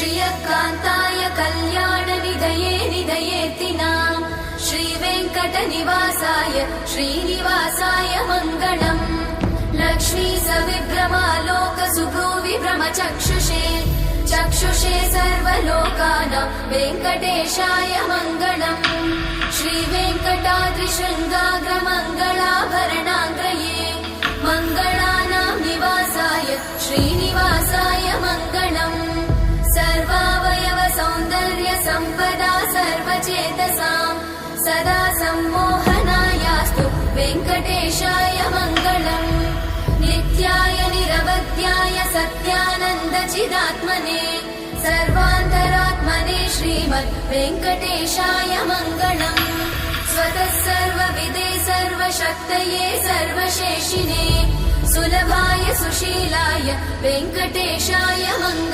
श्रियकान्ताय कल्याणनिधये निधयेतिनाम् श्रीवेङ्कटनिवासाय श्रीनिवासाय मङ्गलम् लक्ष्मी सविभ्रमालोकसुभ्रूविभ्रमचक्षुषे चक्षुषे सर्वलोकानां वेङ्कटेशाय मङ्गलम् श्रीवेङ्कटाद्रिशृङ्गाग्रमङ्गलाभरणाग्रये मङ्गलानां निवासाय श्रीनिवासाय मङ्गलम् सर्वावयव सौन्दर्य सम्पदा सर्वचेतसां सदा सम्मोहनायास्तु वेङ्कटेशाय मङ्गलम् नित्याय निरवध्याय सत्यानन्दचिदात्मने सर्वान्तरात्मने श्रीमद् वेङ्कटेशाय मङ्गलम् स्वतः सर्वविदे सर्वशक्तये सर्वशेषिने सुलभाय सुशीलाय वेङ्कटेशाय मङ्गलम्।